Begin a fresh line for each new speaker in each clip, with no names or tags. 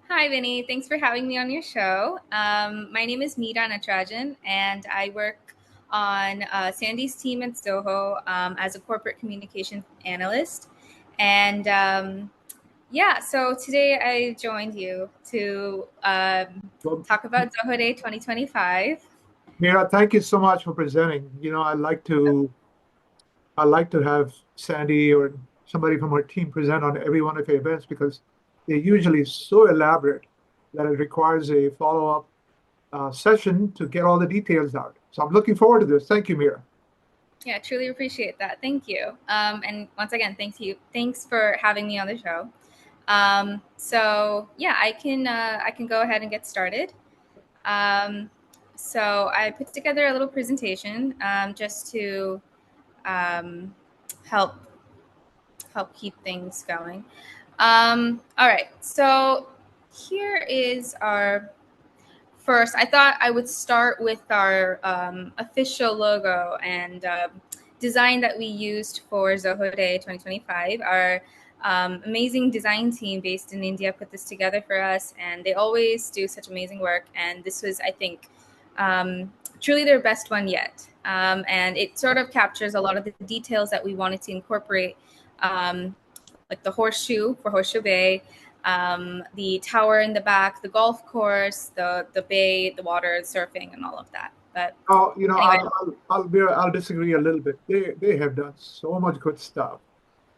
Hi, Vinnie. Thanks for having me on your show. My name is Mira Natrajan, and I work on Sandy's team at Zoho as a corporate communication analyst. And yeah, so today I joined you to
Well,
talk about Zoho Day 2025.
Mira, thank you so much for presenting. I like to have Sandy or somebody from her team present on every one of your events because they're usually so elaborate that it requires a follow-up session to get all the details out. So I'm looking forward to this. Thank you, Mira.
Yeah, truly appreciate that. Thank you. And once again, thank you. Thanks for having me on the show. So yeah, I can go ahead and get started. Um, so I put together a little presentation just to um, help help keep things going. All right, so here is our first. I thought I would start with our official logo and design that we used for Zoho Day 2025. Our amazing design team based in India put this together for us, and they always do such amazing work. And this was, I think, truly their best one yet. And it sort of captures a lot of the details that we wanted to incorporate, um, like the horseshoe for Horseshoe Bay, the tower in the back, the golf course, the bay, the water, surfing, and all of that. But
Oh,
anyway,
Mira, I'll disagree a little bit. They have done so much good stuff.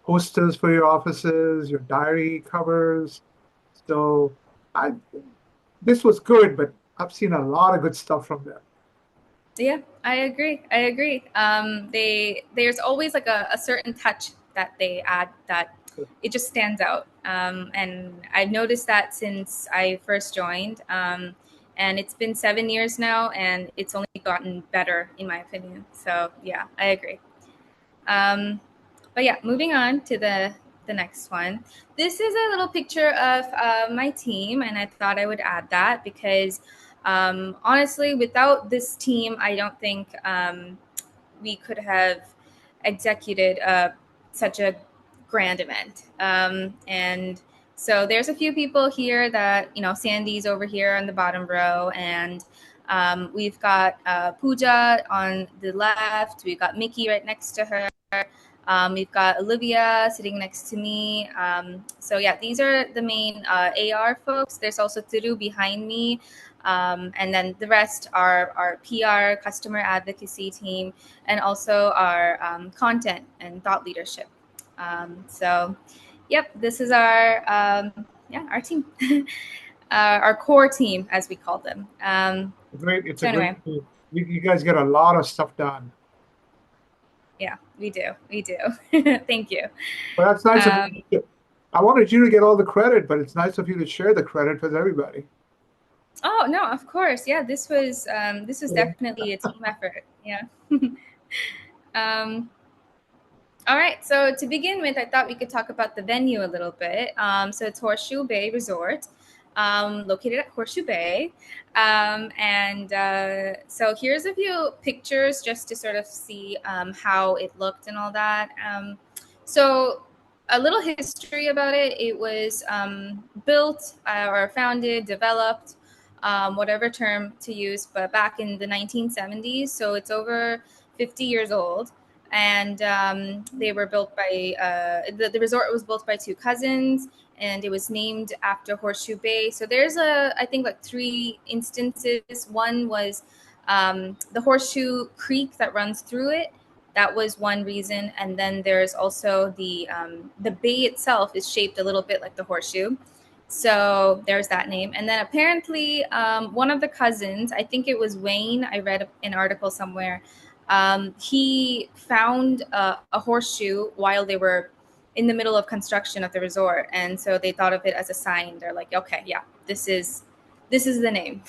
Posters for your offices, your diary covers. So I this was good, but I've seen a lot of good stuff from them.
yeah, I agree. I agree. There's always like a certain touch that they add that it just stands out. And I've noticed that since I first joined. And it's been 7 years now, and it's only gotten better in my opinion. So yeah, I agree. Um, but yeah, moving on to the next one. This is a little picture of my team, and I thought I would add that because honestly, without this team, I don't think we could have executed such a grand event. And so there's a few people here that, Sandy's over here on the bottom row, and we've got Pooja on the left. We've got Mickey right next to her. We've got Olivia sitting next to me. So yeah, these are the main AR folks. There's also Thiru behind me. And then the rest are our PR, customer advocacy team, and also our content and thought leadership. So, yep, this is our team, our core team, as we call them.
It's a
So
great
anyway,
team. You guys get a lot of stuff done.
yeah, we do. Thank you.
But that's nice of
Um,
you. I wanted you to get all the credit, but it's nice of you to share the credit with everybody.
oh no, of course, yeah. This was definitely a team effort. Yeah. um, All right. So to begin with, I thought we could talk about the venue a little bit. So it's Horseshoe Bay Resort, located at Horseshoe Bay. And so here's a few pictures just to sort of see how it looked and all that. So a little history about it. It was built or founded, developed, whatever term to use, but back in the 1970s. So it's over 50 years old, and they were built by the resort was built by two cousins, and it was named after Horseshoe Bay. So there's I think like three instances. One was the Horseshoe Creek that runs through it. That was one reason, and then there's also the bay itself is shaped a little bit like the horseshoe. So there's that name. And then apparently, one of the cousins, I think it was Wayne, I read an article somewhere, he found a horseshoe while they were in the middle of construction of the resort, and so they thought of it as a sign. They're like, okay, yeah, this is the name.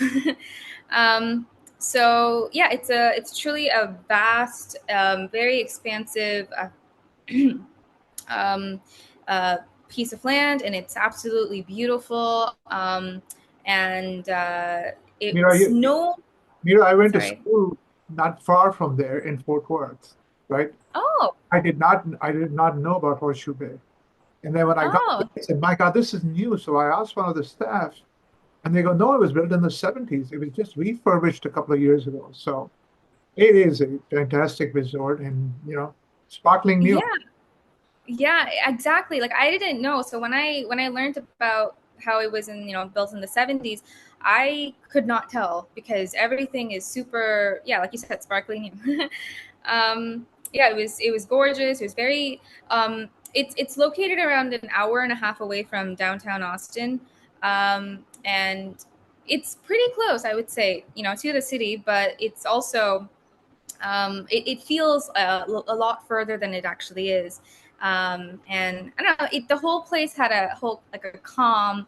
um, so yeah, it's truly a vast, very expansive um, uh, piece of land, and it's absolutely beautiful. And
Mira,
it's no,
Mira, I went to
sorry.
school not far from there in Fort Worth, right?
Oh,
I did not know about Horseshoe Bay. And then when I got there,
Oh,
I said, my God, this is new. So I asked one of the staff, and they go, no, it was built in the 70s. It was just refurbished a couple of years ago. So it is a fantastic resort and, sparkling new.
yeah. Yeah, exactly. Like I didn't know. So when I learned about how it was built in the 70s, I could not tell because everything is super, yeah, like you said, sparkling new. Yeah, it was gorgeous. It was very it's located around an hour and a half away from downtown Austin. And it's pretty close, I would say, to the city, but it's also it feels a lot further than it actually is. And I don't know, the whole place had a whole like a calm,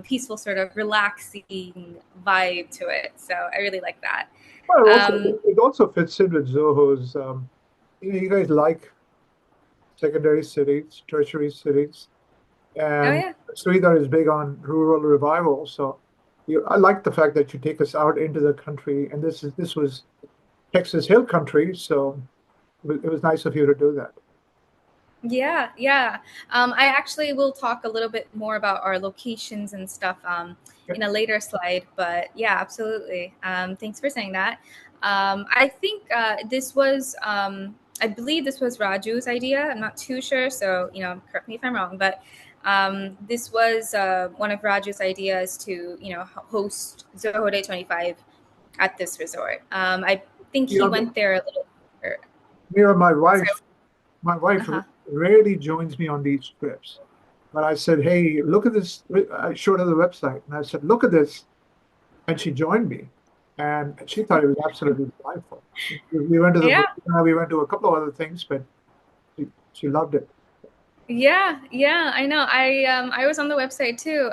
peaceful, sort of relaxing vibe to it. So I really like that.
Well,
Um,
it also fits in with Zoho's, you guys like secondary cities, tertiary cities,
oh
and
yeah,
Sridhar is big on rural revival. So I like the fact that you take us out into the country, and this was Texas Hill Country, so it was nice of you to do that.
yeah, yeah. I actually will talk a little bit more about our locations and stuff in a later slide. But yeah, absolutely. Thanks for saying that. I think I believe this was Raju's idea. I'm not too sure, so correct me if I'm wrong. But this was one of Raju's ideas to host ZohoDay25 at this resort. I think
You
he
know,
went there a little. Er,
Mira,
sorry.
my wife
Uh-huh.
rarely joins me on these trips. But I said, hey, look at this. I showed her the website, and I said, look at this. And she joined me, and she thought it was absolutely delightful. We went to the
Yeah.
marina, we went to a couple of other things, but she loved it.
Yeah, yeah, I know. I was on the website too,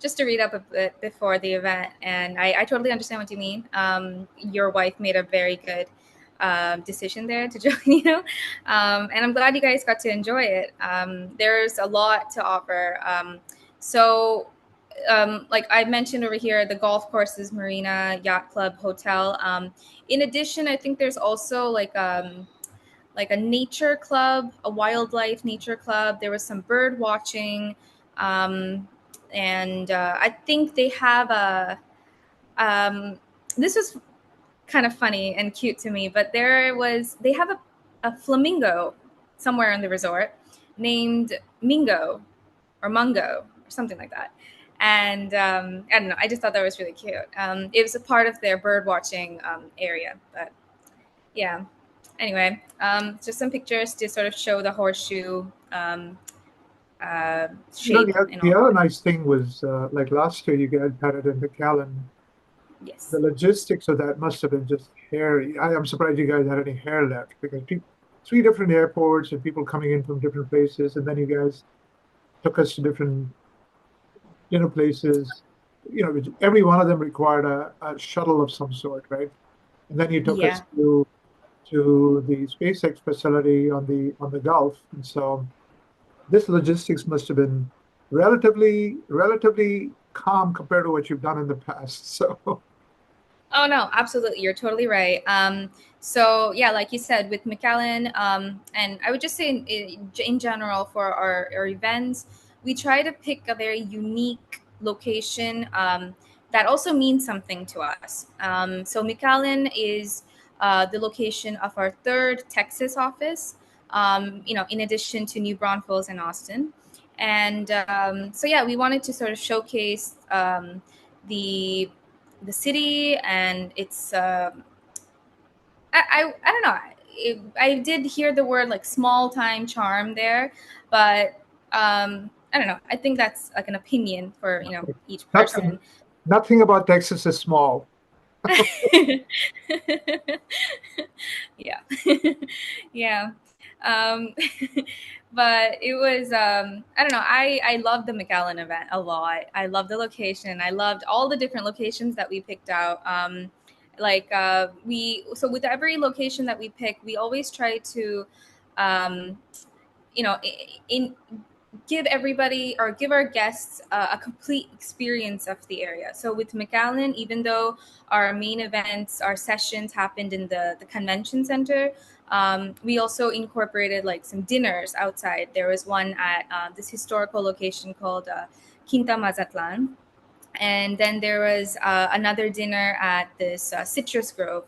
just to read up a bit before the event, and I totally understand what you mean. Your wife made a very good decision there to join you, and I'm glad you guys got to enjoy it. There's a lot to offer. So, like I mentioned over here, the golf courses, marina, yacht club, hotel. In addition, I think there's also like a nature club, a wildlife nature club. There was some bird watching, and I think they have a. This was kind of funny and cute to me, but they have a flamingo somewhere in the resort named Mingo or Mungo or something like that. And I don't know. I just thought that was really cute. It was a part of their bird watching area, but yeah. Anyway, just some pictures to sort of show the horseshoe shape and
The
all.
other nice thing was, like last year, you guys had it in McAllen. The
Yes.
logistics of that must have been just hairy. I'm surprised you guys had any hair left because three different airports and people coming in from different places, and then you guys took us to different dinner places. Every one of them required a shuttle of some sort, right? And then you took us
Yeah.
to the SpaceX facility on the Gulf, and so this logistics must have been relatively calm compared to what you've done in the past. So
Oh no, absolutely. You're totally right. So yeah, like you said, with McAllen, and I would just say in general for our events, we try to pick a very unique location that also means something to us. So McAllen is the location of our third Texas office. In addition to New Braunfels and Austin, and so yeah, we wanted to sort of showcase the the city and it's I don't know. I did hear the word like small time charm there, but I don't know. I think that's like an opinion for each person.
nothing nothing about Texas is small.
Yeah. Yeah. Um, but it was I don't know. I loved the McAllen event a lot. I loved the location. I loved all the different locations that we picked out. We so with every location that we pick, we always try to um, in give everybody or give our guests a complete experience of the area. So with McAllen, even though our main events, our sessions happened in the convention center, we also incorporated like some dinners outside. There was one at this historical location called Quinta Mazatlan. And then there was another dinner at this citrus grove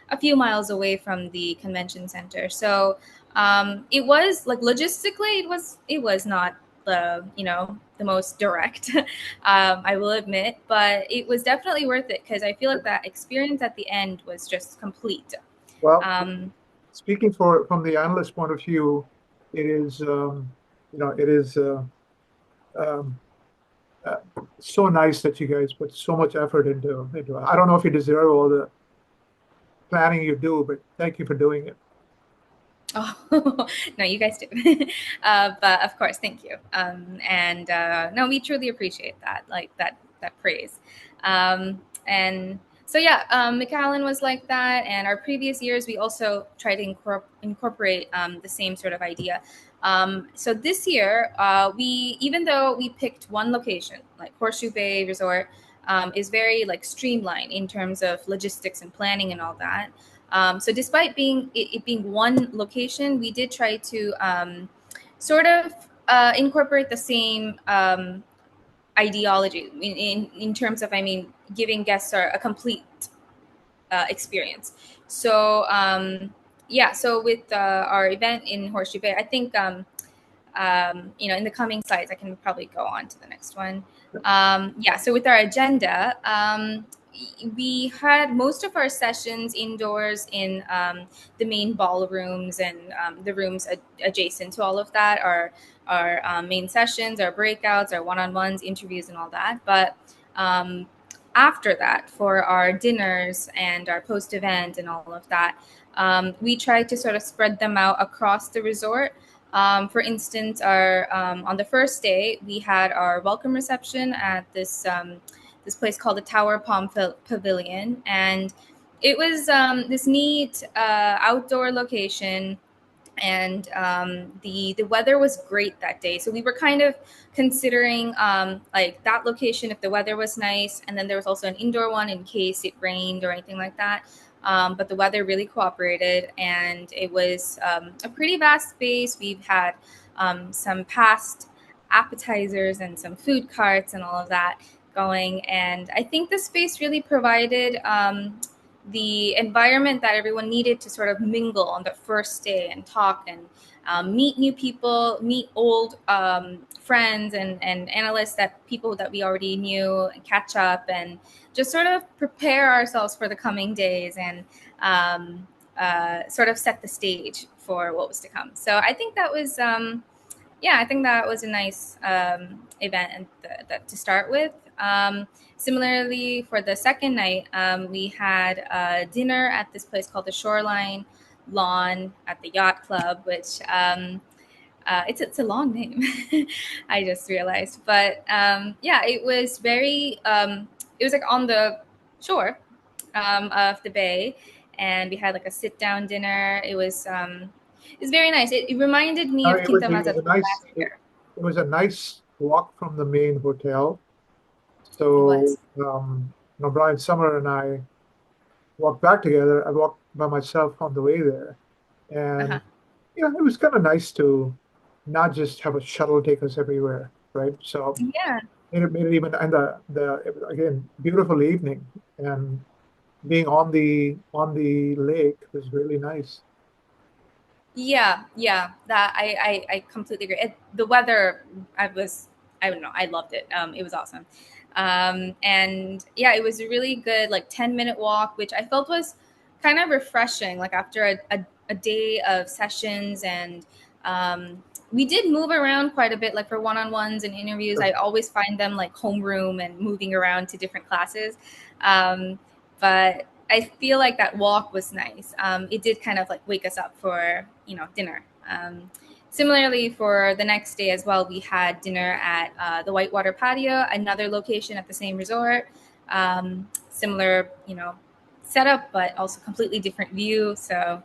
a few miles away from the convention center. So it was like logistically, it was not the most direct, I will admit, but it was definitely worth it because I feel like that experience at the end was just complete.
Well,
Um,
speaking from the analyst point of view, it is it is um, uh, so nice that you guys put so much effort into it. I don't know if you deserve all the planning you do, but thank you for doing it.
Oh, no, you guys do. But of course, thank you. And no, we truly appreciate that, like that praise. And so yeah, McAllen was like that. And our previous years, we also tried to incorporate the same sort of idea. So this year, we even though we picked one location, like Horseshoe Bay Resort, is very like streamlined in terms of logistics and planning and all that. So despite it being one location, we did try to sort of incorporate the same ideology in terms of, I mean, giving guests a complete experience. So yeah, so with our event in Horseshoe Bay, I think in the coming slides, I can probably go on to the next one. Yeah, so with our agenda, we had most of our sessions indoors in the main ballrooms and the rooms adjacent to all of that. Our main sessions, our breakouts, our one-on-ones, interviews, and all that. But after that, for our dinners and our post-event and all of that, we tried to sort of spread them out across the resort. For instance, our on the first day, we had our welcome reception at this place called the Tower Palm Pavilion, and it was this neat outdoor location. And the weather was great that day, so we were kind of considering like that location if the weather was nice, and then there was also an indoor one in case it rained or anything like that. But the weather really cooperated, and it was a pretty vast space. We've had some past appetizers and some food carts and all of that going, and I think the space really provided the environment that everyone needed to sort of mingle on the first day and talk and meet new people, meet old friends and analysts, that people that we already knew, and catch up and just sort of prepare ourselves for the coming days and sort of set the stage for what was to come. So I think that was yeah, I think that was a nice event and that to start with. Similarly, for the second night, we had dinner at this place called the Shoreline Lawn at the Yacht Club, which it's a long name. I just realized, but yeah, it was very. It was like on the shore of the bay, and we had like a sit down dinner. It's very nice. It reminded me of Quinta
It was a
Mazatlan
nice
last year.
it was a nice walk from the main hotel.
It
So
was.
Brian Summer and I walked back together. I walked by myself on the way there,
Uh-huh.
and it was kind of nice to not just have a shuttle take us everywhere, right? So
Yeah.
made it even and the again beautiful evening and being on the lake was really nice.
Yeah, yeah, that I completely agree. The weather, I don't know, I loved it. It was awesome. And yeah, it was a really good like 10-minute walk, which I felt was kind of refreshing. Like after a day of sessions, and we did move around quite a bit. Like for one-on-ones and interviews, I always find them like homeroom and moving around to different classes. But I feel like that walk was nice. It did kind of like wake us up for dinner. Similarly, for the next day as well, we had dinner at the Whitewater Patio, another location at the same resort. Similar, setup, but also completely different view. So,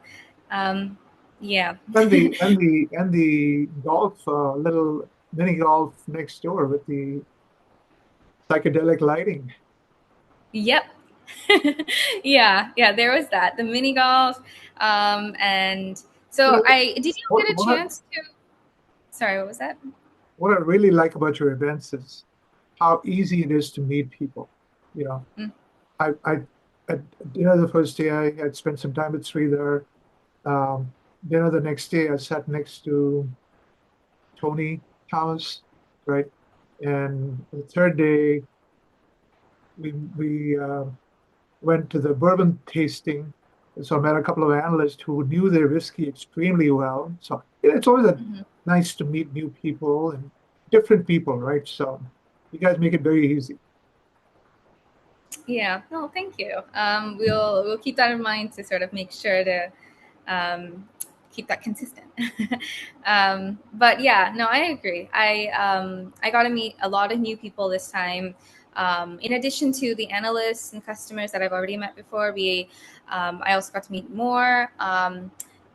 um, Yeah.
And the golf, little mini golf next door with the psychedelic lighting.
Yep. Yeah, there was that. The mini golf. And
You
so
know,
I did you
what
get a
what I,
chance to sorry, what was that?
what I really like about your events is how easy it is to meet people. You know,
Mm,
I at dinner the first day I had spent some time with Sri there. Um, Dinner the next day I sat next to Tony Thomas, right? And the third day we went to the bourbon tasting. So I met a couple of analysts who knew their whiskey extremely well. So it's always
mhm.
nice to meet new people and different people, right? So you guys make it very easy.
Yeah. No, thank you. We'll keep that in mind to sort of make sure to um, keep that consistent. But yeah, no, I agree. I got to meet a lot of new people this time. In addition to the analysts and customers that I've already met before, we I also got to meet more.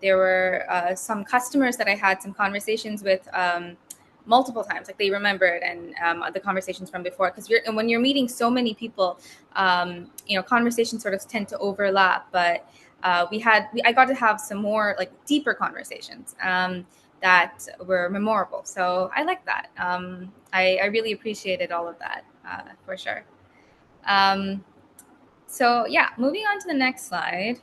There were some customers that I had some conversations with. Multiple times, like they remembered and the conversations from before, because when you're meeting so many people, conversations sort of tend to overlap. But I got to have some more like deeper conversations that were memorable. So I like that. I really appreciated all of that for sure. Um, so yeah, moving on to the next slide.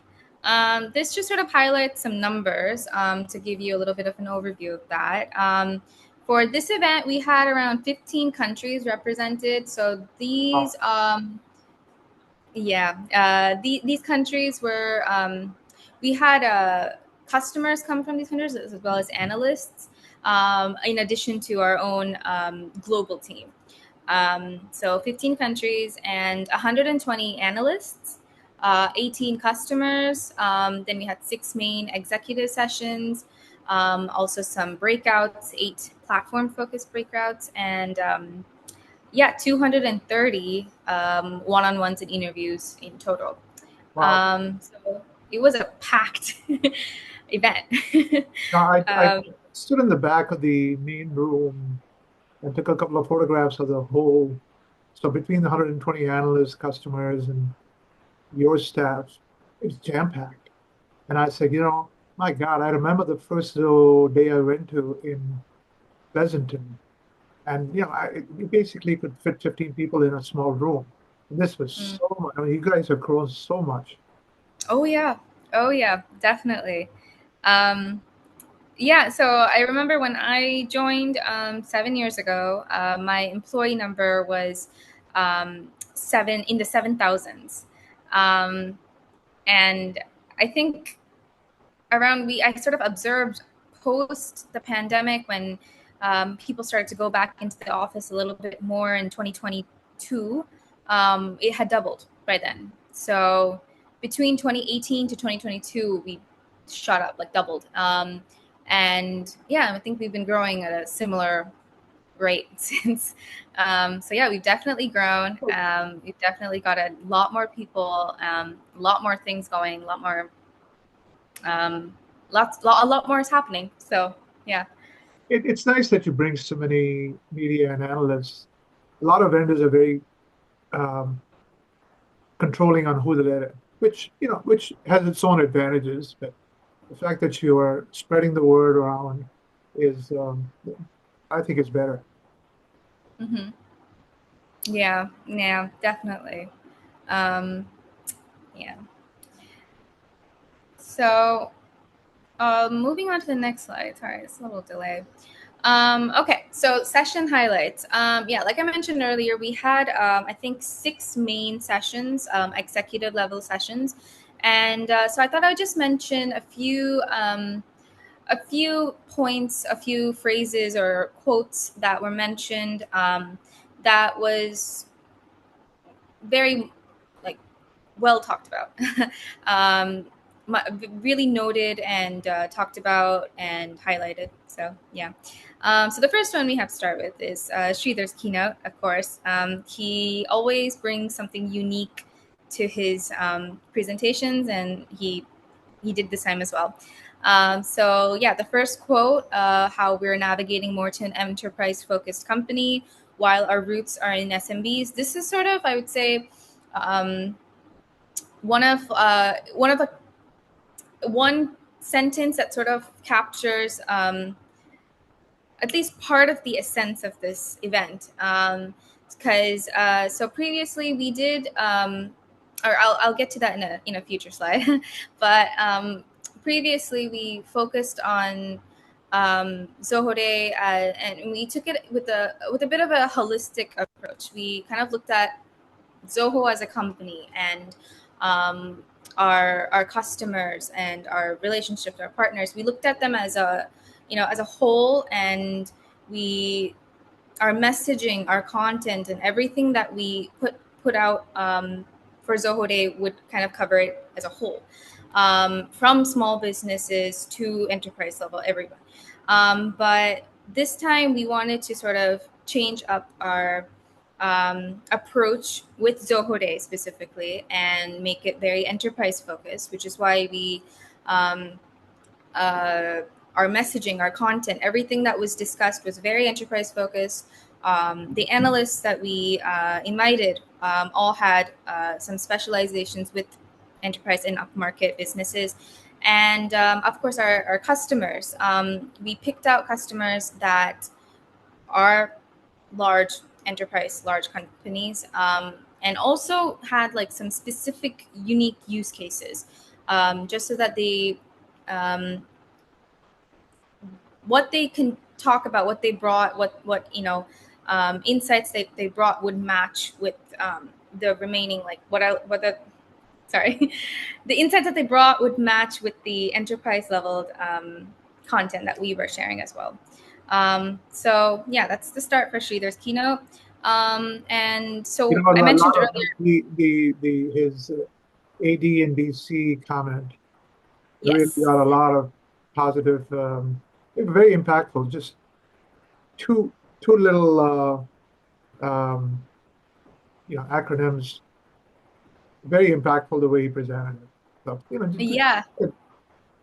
This just sort of highlights some numbers to give you a little bit of an overview of that. For this event, we had around 15 countries represented. So
Wow.
these countries were we had customers come from these countries as well as analysts, in addition to our own global team. So 15 countries and 120 analysts, 18 customers. Then we had 6 main executive sessions, also some breakouts, 8 platform-focused breakouts, and 230 one-on-ones and interviews in total.
Wow.
So it was a packed event.
Now, I
um,
stood in the back of the main room and took a couple of photographs of the whole. So between the 120 analysts, customers, and your staff, it's jam-packed. And I said, my God, I remember the first day I went to in Pleasanton. And, you basically could fit 15 people in a small room. And this was
mm.
so much. I mean, you guys have grown so much.
Oh yeah, oh yeah, definitely. Um, yeah, so I remember when I joined 7 years ago, my employee number was seven in the 7,000s, um, and I think around we I sort of observed post the pandemic when people started to go back into the office a little bit more in 2022. It had doubled by then. So between 2018 to 2022, we shot up, like doubled. And yeah, I think we've been growing at a similar rate since. So yeah, we've definitely grown. We've definitely got a lot more people, a lot more things going, a lot more um, a lot more is happening. So yeah.
It's nice that you bring so many media and analysts. A lot of vendors are very um, controlling on who they let in, which has its own advantages. But the fact that you are spreading the word around is, I think, is better.
Hmm. Yeah, definitely. Um, yeah. So moving on to the next slide. Sorry, it's a little delay. Okay, so session highlights. Yeah, like I mentioned earlier, we had I think 6 main sessions, executive level sessions, and so I thought I would just mention a few points, a few phrases or quotes that were mentioned that was very like well talked about, um, really noted and talked about and highlighted. So yeah. So the first one we have to start with is Sridhar's keynote. Of course, he always brings something unique to his presentations, and he did this time as well. So yeah, the first quote, how we're navigating more to an enterprise-focused company while our roots are in SMBs. This is sort of, I would say, um, one of the one sentence that sort of captures at least part of the essence of this event. Because so previously we did, or I'll get to that in a future slide. But previously we focused on Zoho Day, and we took it with a bit of a holistic approach. We kind of looked at Zoho as a company and um, our customers and our relationships, our partners. We looked at them as a whole, and we our messaging, our content, and everything that we put out for Zoho Day would kind of cover it as a whole, from small businesses to enterprise level, everyone. But this time we wanted to sort of change up our approach with Zoho Day specifically and make it very enterprise focused, which is why we um, uh, our messaging, our content, everything that was discussed was very enterprise focused. The analysts that we invited all had some specializations with enterprise and upmarket businesses. And of course, our customers. We picked out customers that are large enterprise, large companies, and also had like some specific unique use cases, just so that they um, what they can talk about, what they brought, what insights they brought would match with the remaining, like what the sorry the insights that they brought would match with the enterprise level content that we were sharing as well. So yeah, that's the start for Sridhar's keynote. And
You
so
know,
I
a
mentioned
lot of
earlier.
the his AD and DC comment really
Yes.
got a lot of positive, very impactful. Just two little acronyms, very impactful the way he presented it. So
Yeah.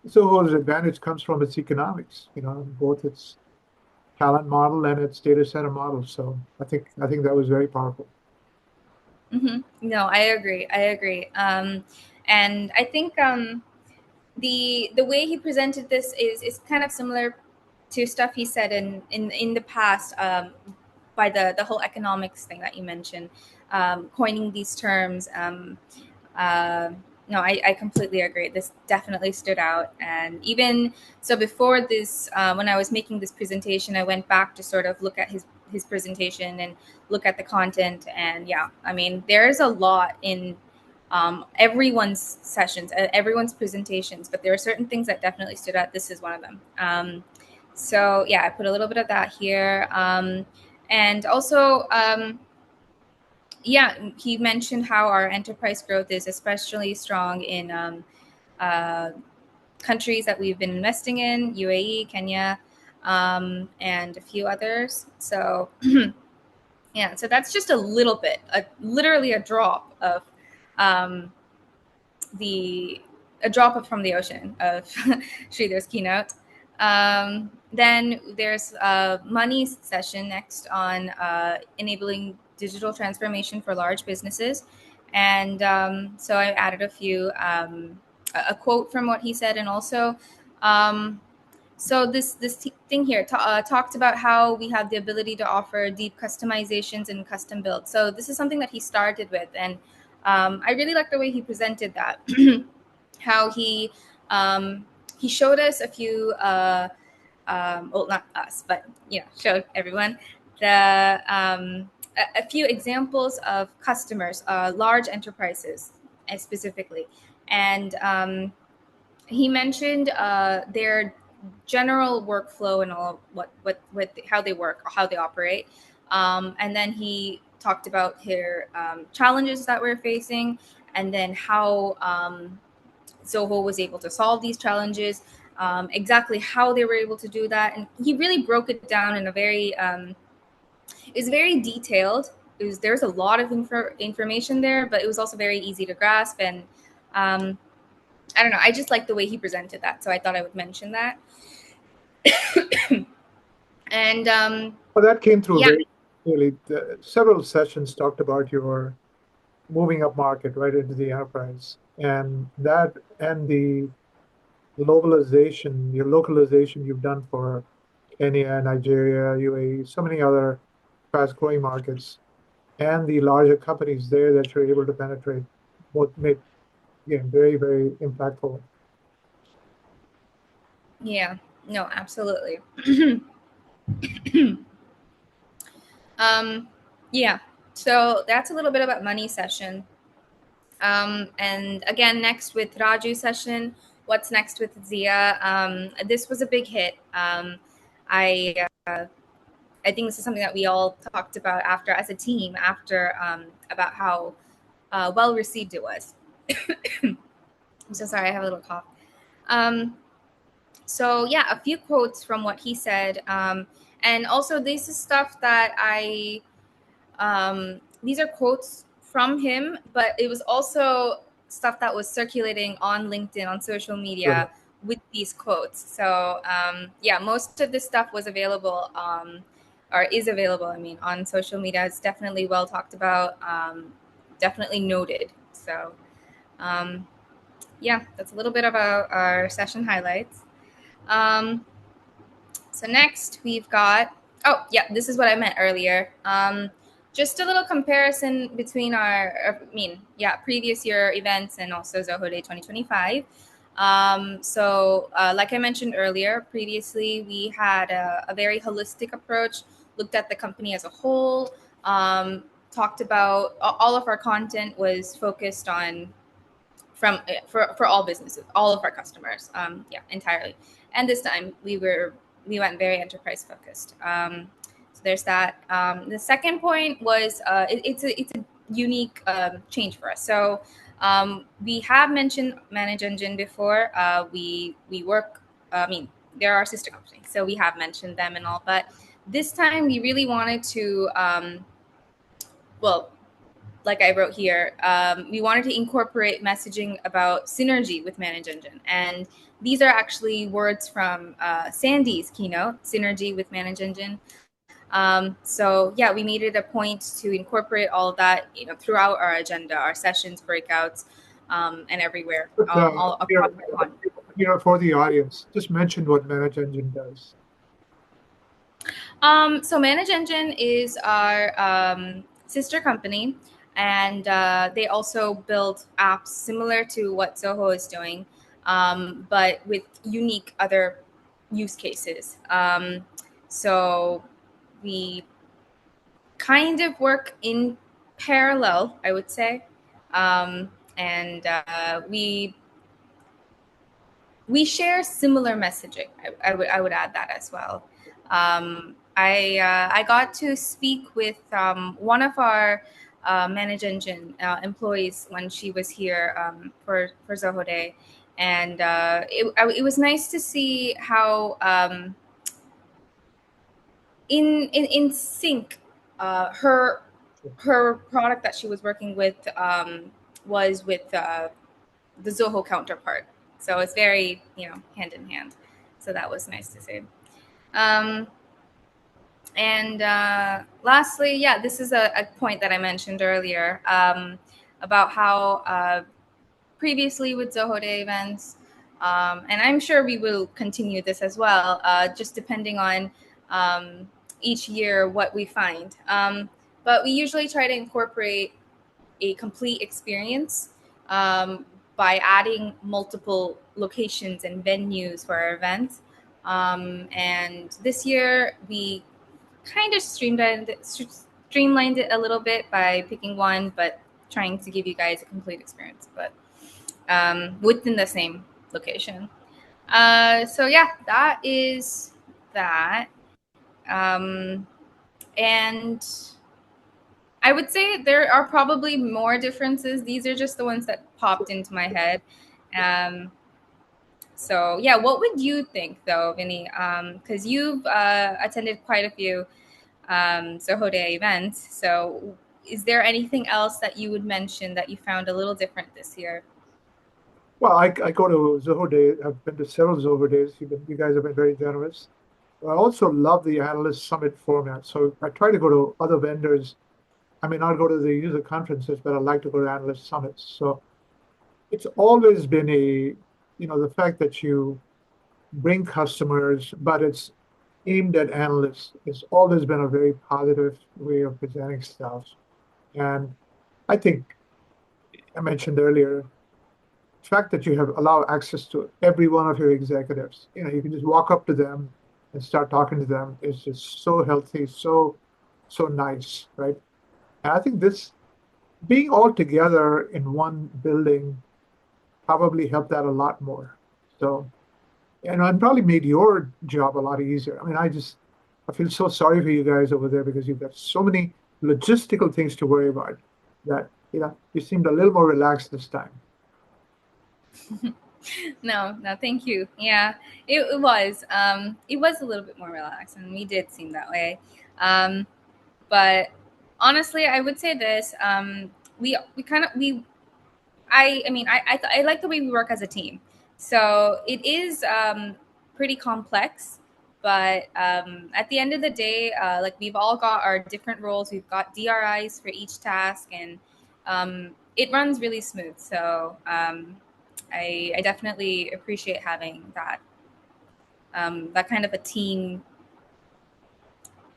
Zoho's advantage comes from its economics. Both its talent model and its data center model. So I think that was very powerful.
No, I agree. I agree. And I think the way he presented this is kind of similar to stuff he said in the past, by the whole economics thing that you mentioned, coining these terms. Uh, no, I completely agree. This definitely stood out. And even so, before this, when I was making this presentation, I went back to sort of look at his presentation and look at the content. And yeah, I mean, there's a lot in everyone's sessions, everyone's presentations, but there are certain things that definitely stood out. This is one of them. So yeah, I put a little bit of that here. And also, yeah, he mentioned how our enterprise growth is especially strong in uh, countries that we've been investing in, UAE, Kenya, and a few others. So yeah, so that's just a little bit, literally a drop of um, the a drop of from the ocean of Sridhar's keynote. Then there's a money session next on enabling digital transformation for large businesses, and so I added a few a quote from what he said, and also. So this thing here talked about how we have the ability to offer deep customizations and custom builds. So this is something that he started with, and I really like the way he presented that. How he showed us a few, well, not us, but showed everyone the a few examples of customers, large enterprises, specifically, and he mentioned their general workflow and all what how they work, how they operate, and then he talked about their challenges that we're facing, and then how Zoho was able to solve these challenges, exactly how they were able to do that, and he really broke it down in a very it was very detailed. There's a lot of information there, but it was also very easy to grasp, and um, I don't know. I just like the way he presented that, so I thought I would mention that. And
Well, that came through
yeah,
very clearly. Several sessions talked about your moving up market right into the enterprise, and that and the globalization, your localization you've done for Kenya, Nigeria, UAE, so many other fast-growing markets, and the larger companies there that you're able to penetrate, both made again very, very impactful.
yeah, no, absolutely. um, yeah. So that's a little bit about money session. And again, next with Raju session, what's next with Zia? This was a big hit. I I think this is something that we all talked about after as a team after about how well received it was. I'm so sorry, I have a little cough. Um, so yeah, a few quotes from what he said, and also this is stuff that these are quotes from him, but it was also stuff that was circulating on LinkedIn, on social
Right.
media with these quotes. So yeah, most of this stuff was available, or is available, I mean, on social media. It's definitely well talked about, definitely noted. So um, yeah, that's a little bit about our session highlights. Um, so next we've got, oh yeah, this is what I meant earlier. Just a little comparison between our, previous year events and also Zoho Day 2025. Like I mentioned earlier, previously we had a very holistic approach, looked at the company as a whole, talked about all of our content was focused on for all businesses, all of our customers, entirely. And this time we went very enterprise focused. So there's that. The second point was it's a unique change for us. So we have mentioned Manage Engine before. We work. They're our sister company, so we have mentioned them and all. But this time we really wanted to well like I wrote here, we wanted to incorporate messaging about synergy with Manage Engine. And these are actually words from Sandy's keynote, Synergy with Manage Engine. So yeah, we made it a point to incorporate all of that, throughout our agenda, our sessions, breakouts, and everywhere,
But
all
here,
across our content.
for the audience, just mention what Manage Engine does.
So Manage Engine is our sister company, and they also build apps similar to what Zoho is doing, but with unique other use cases. So we kind of work in parallel, I would say, and we share similar messaging. I would add that as well. I got to speak with one of our Manage Engine employees when she was here for Zoho Day, and it was nice to see how in sync her product that she was working with was with the Zoho counterpart. So it's very, hand in hand. So that was nice to see. Um, and lastly, yeah, this is a point that I mentioned earlier about how previously with Zoho Day events, and I'm sure we will continue this as well, just depending on each year what we find. But we usually try to incorporate a complete experience um, by adding multiple locations and venues for our events. And this year we kind of streamlined it a little bit by picking one, but trying to give you guys a complete experience, but within the same location. So yeah, that is that. Um, and I would say there are probably more differences. These are just the ones that popped into my head. Um, so yeah, what would you think though, Vinny? Because you've attended quite a few Zoho Day events. So is there anything else that you would mention that you found a little different this year?
Well, I go to Zoho Day. I've been to several Zoho Days. You guys have been very generous. I also love the Analyst Summit format. So I try to go to other vendors. I may not go to the user conferences, but I like to go to Analyst Summits. So it's always been the fact that you bring customers, but it's aimed at analysts. It's always been a very positive way of presenting stuff. And I think I mentioned earlier, the fact that you have allow access to every one of your executives, you can just walk up to them and start talking to them is just so healthy, so nice, right? And I think this being all together in one building probably helped that a lot more. So, and probably made your job a lot easier. I mean, I feel so sorry for you guys over there because you've got so many logistical things to worry about that, you seemed a little more relaxed this time.
No, no, thank you. Yeah, it was. It was a little bit more relaxed, and we did seem that way. Um, but honestly, I would say this. We kind of we I mean, I like the way we work as a team. So it is pretty complex, but at the end of the day, like we've all got our different roles. We've got DRIs for each task, and it runs really smooth. So I definitely appreciate having that kind of a team,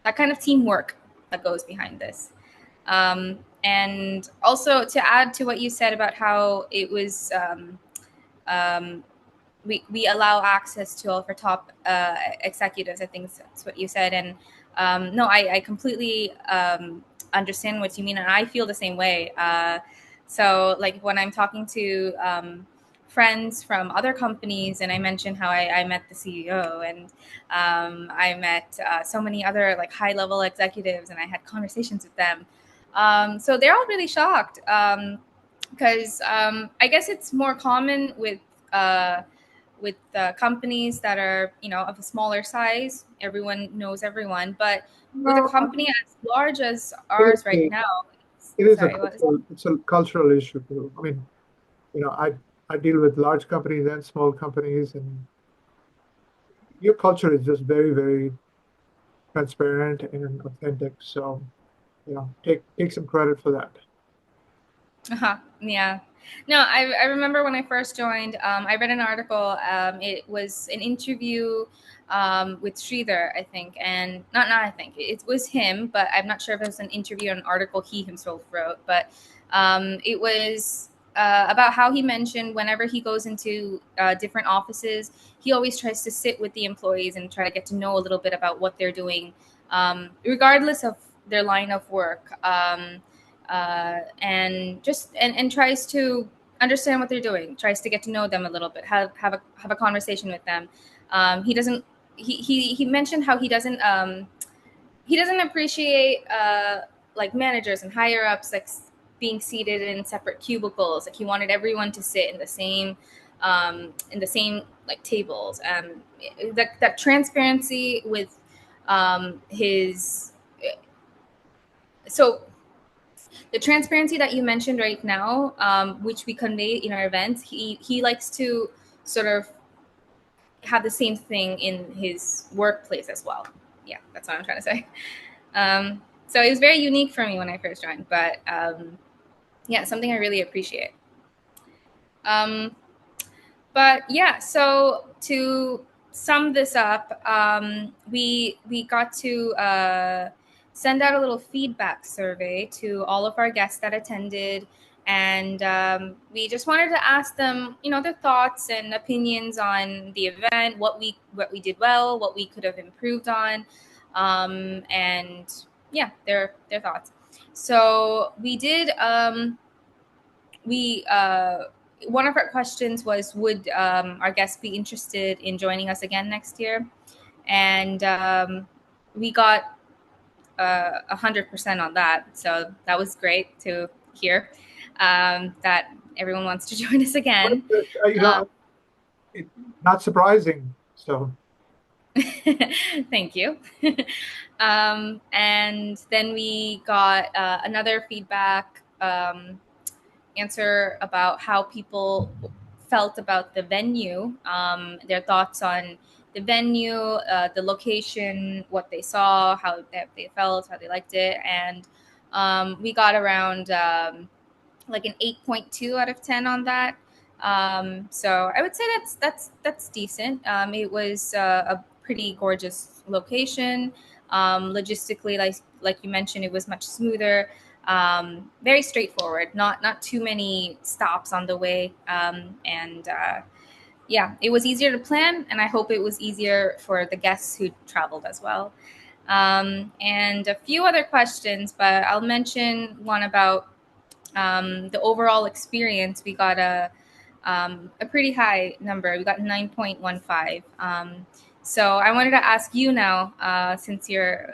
that kind of teamwork that goes behind this. And also to add to what you said about how it was um, we allow access to all of our top executives. I think that's what you said. And no, I completely understand what you mean. And I feel the same way. So like when I'm talking to friends from other companies and I mention how I met the CEO and I met so many other like high level executives and I had conversations with them. So they're all really shocked because I guess it's more common with companies that are of a smaller size. Everyone knows everyone, but with a
No, I
company
mean,
as large as
it is
ours right
a,
now,
it is a
sorry, what was
cultural, it's a cultural issue too. I mean, I deal with large companies and small companies, and your culture is just very, very transparent and authentic. So, take some credit for that.
uh-huh. Yeah. No, I remember when I first joined, I read an article. It was an interview with Sridhar, I think. And not I think. It was him, but I'm not sure if it was an interview or an article he himself wrote. But it was about how he mentioned whenever he goes into different offices, he always tries to sit with the employees and try to get to know a little bit about what they're doing, regardless of their line of work. And tries to understand what they're doing, tries to get to know them a little bit, have a conversation with them. He doesn't. He mentioned how he doesn't appreciate like managers and higher ups like being seated in separate cubicles. Like he wanted everyone to sit in the same like tables. That transparency with his so the transparency that you mentioned right now, which we convey in our events, he likes to sort of have the same thing in his workplace as well. Yeah, that's what I'm trying to say. So it was very unique for me when I first joined, but yeah, something I really appreciate. Um, but yeah, so to sum this up, we got to send out a little feedback survey to all of our guests that attended, and we just wanted to ask them, their thoughts and opinions on the event, what we did well, what we could have improved on, and yeah, their thoughts. So we did. We One of our questions was, would our guests be interested in joining us again next year? And we got 100% on that, so that was great to hear that everyone wants to join us
But,
again.
you know, it, not surprising. So,
Thank you. And then we got another feedback answer about how people felt about the venue, their thoughts on the venue, the location, what they saw, how they felt, how they liked it, and we got around like an 8.2 out of 10 on that. So I would say that's decent. It was a pretty gorgeous location. Logistically, like you mentioned, it was much smoother, very straightforward. Not too many stops on the way, and yeah, it was easier to plan, and I hope it was easier for the guests who traveled as well. And a few other questions, but I'll mention one about the overall experience. We got a pretty high number. We got 9.15. So I wanted to ask you now, since you're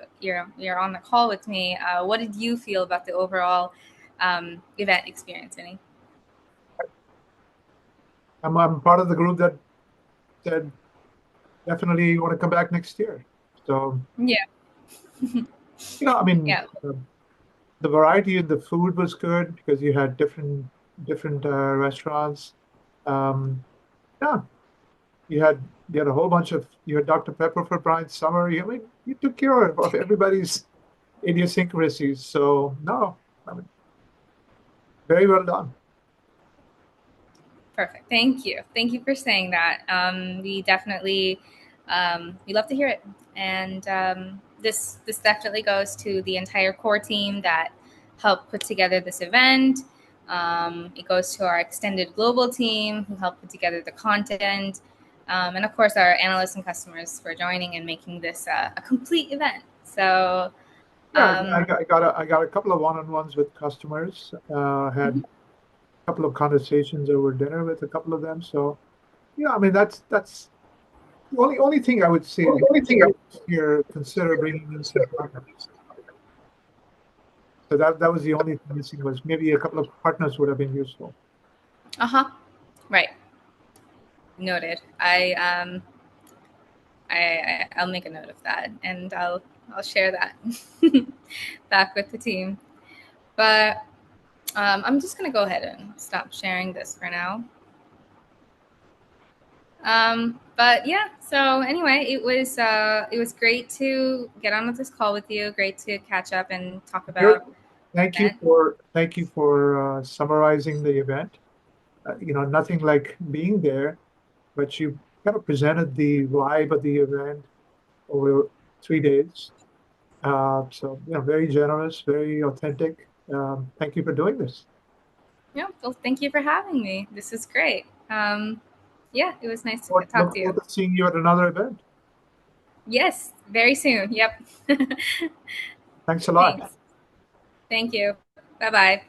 on the call with me, what did you feel about the overall event experience, Vinny?
I'm part of the group that said definitely want to come back next year. So,
Yeah,
I mean,
yeah,
the variety in the food was good because you had different restaurants. Um, yeah, you had a whole bunch of you had Dr. Pepper for Brian Summer. I mean, you took care of everybody's idiosyncrasies. So no, I mean, very well done.
perfect. Thank you for saying that. We definitely we love to hear it, and this definitely goes to the entire core team that helped put together this event. It goes to our extended global team who helped put together the content, and of course our analysts and customers for joining and making this a complete event. So
Yeah,
um,
I got a couple of one-on-ones with customers. Had
mhm.
a couple of conversations over dinner with a couple of them. So yeah, I mean that's the only thing I would say is here consider bringing in some partners. So that was the only thing missing was maybe a couple of partners would have been useful.
Uh-huh. Right. Noted. I'll make a note of that, and I'll share that back with the team. But I'm just gonna go ahead and stop sharing this for now. But yeah, so anyway, it was great to get on with this call with you. Great to catch up and talk
Here,
about the event.
thank you for summarizing the event. Nothing like being there, but you kind of presented the vibe of the event over 3 days. So, very generous, very authentic. Thank you for doing this.
Yeah, well, thank you for having me. This is great. Yeah, it was nice to talk
Look
to you.
forward to seeing you at another event.
Yes, very soon. Yep.
Thanks a lot.
Thanks. Thank you. Bye bye.